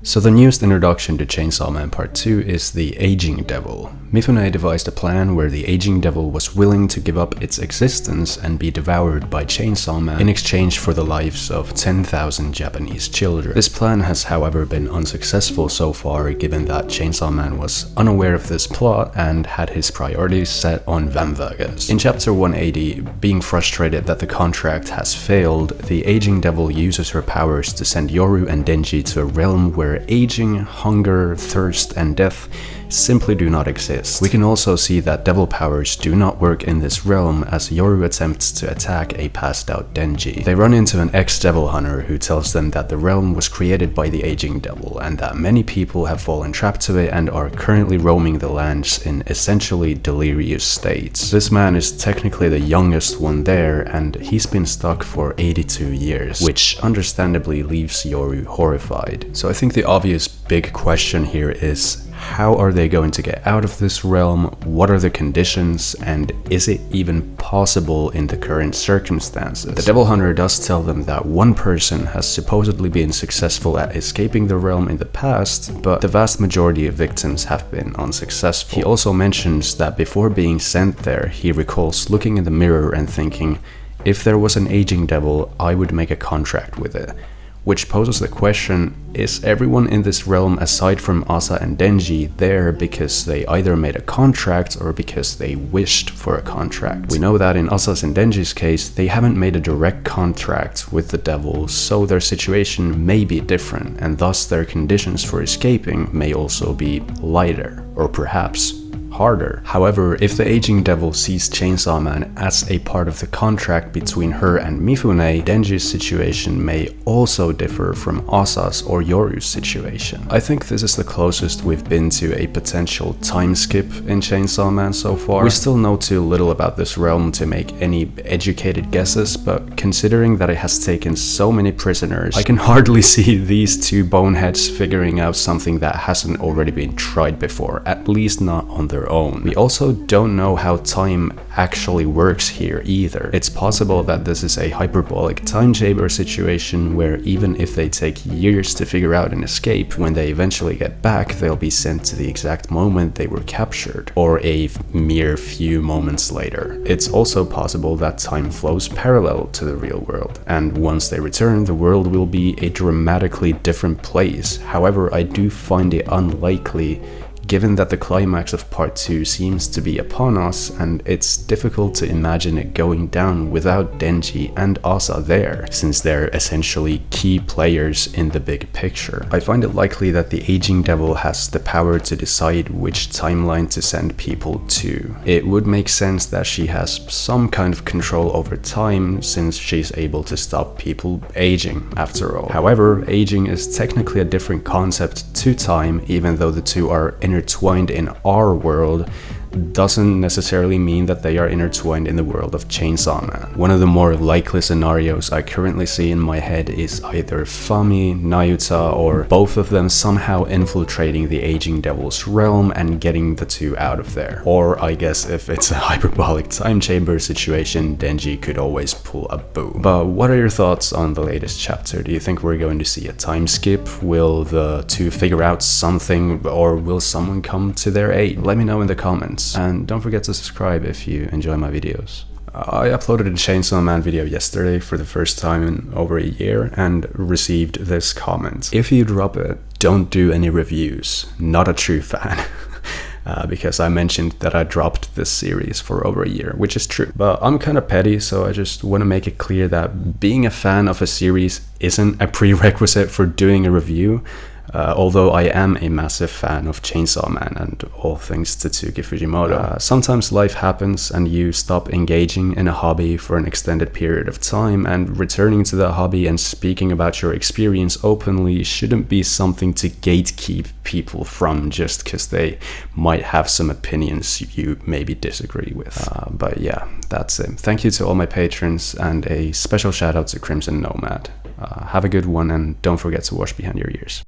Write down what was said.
So the newest introduction to Chainsaw Man Part 2 is the Aging Devil. Mifune devised a plan where the Aging Devil was willing to give up its existence and be devoured by Chainsaw Man in exchange for the lives of 10,000 Japanese children. This plan has however been unsuccessful so far, given that Chainsaw Man was unaware of this plot and had his priorities set on Vamvagas. In chapter 180, being frustrated that the contract has failed, the Aging Devil uses her powers to send Yoru and Denji to a realm where aging, hunger, thirst, and death simply do not exist. We can also see that devil powers do not work in this realm, as Yoru attempts to attack a passed out Denji. They run into an ex-devil hunter who tells them that the realm was created by the Aging Devil and that many people have fallen trapped to it and are currently roaming the lands in essentially delirious states. This man is technically the youngest one there, and he's been stuck for 82 years, which understandably leaves Yoru horrified. So I think the obvious big question here is, how are they going to get out of this realm? What are the conditions? And is it even possible in the current circumstances? The Devil Hunter does tell them that one person has supposedly been successful at escaping the realm in the past, but the vast majority of victims have been unsuccessful. He also mentions that before being sent there, he recalls looking in the mirror and thinking, if there was an aging devil, I would make a contract with it. Which poses the question, is everyone in this realm aside from Asa and Denji there because they either made a contract or because they wished for a contract? We know that in Asa's and Denji's case, they haven't made a direct contract with the devil, so their situation may be different, and thus their conditions for escaping may also be lighter, or perhaps harder. However, if the Aging Devil sees Chainsaw Man as a part of the contract between her and Mifune, Denji's situation may also differ from Asa's or Yoru's situation. I think this is the closest we've been to a potential time skip in Chainsaw Man so far. We still know too little about this realm to make any educated guesses, but considering that it has taken so many prisoners, I can hardly see these two boneheads figuring out something that hasn't already been tried before, at least not on their own. We also don't know how time actually works here either. It's possible that this is a hyperbolic time chamber situation where even if they take years to figure out an escape, when they eventually get back, they'll be sent to the exact moment they were captured, or a mere few moments later. It's also possible that time flows parallel to the real world, and once they return, the world will be a dramatically different place. However, I do find it unlikely, given that the climax of part 2 seems to be upon us, and it's difficult to imagine it going down without Denji and Asa there, since they're essentially key players in the big picture. I find it likely that the Aging Devil has the power to decide which timeline to send people to. It would make sense that she has some kind of control over time, since she's able to stop people aging, after all. However, aging is technically a different concept to time, even though the two are intertwined in our world, doesn't necessarily mean that they are intertwined in the world of Chainsaw Man. One of the more likely scenarios I currently see in my head is either Fami, Nayuta, or both of them somehow infiltrating the Aging Devil's realm and getting the two out of there. Or I guess if it's a hyperbolic time chamber situation, Denji could always pull a boo. But what are your thoughts on the latest chapter? Do you think we're going to see a time skip? Will the two figure out something, or will someone come to their aid? Let me know in the comments. And don't forget to subscribe if you enjoy my videos. I uploaded a Chainsaw Man video yesterday for the first time in over a year and received this comment. If you drop it, don't do any reviews. Not a true fan. Because I mentioned that I dropped this series for over a year, which is true. But I'm kind of petty, so I just want to make it clear that being a fan of a series isn't a prerequisite for doing a review. Although I am a massive fan of Chainsaw Man and all things Tatsuki Fujimoto. Sometimes life happens and you stop engaging in a hobby for an extended period of time, and returning to the hobby and speaking about your experience openly shouldn't be something to gatekeep people from just because they might have some opinions you maybe disagree with. But yeah, that's it. Thank you to all my patrons, and a special shout out to Crimson Nomad. Have a good one, and don't forget to wash behind your ears.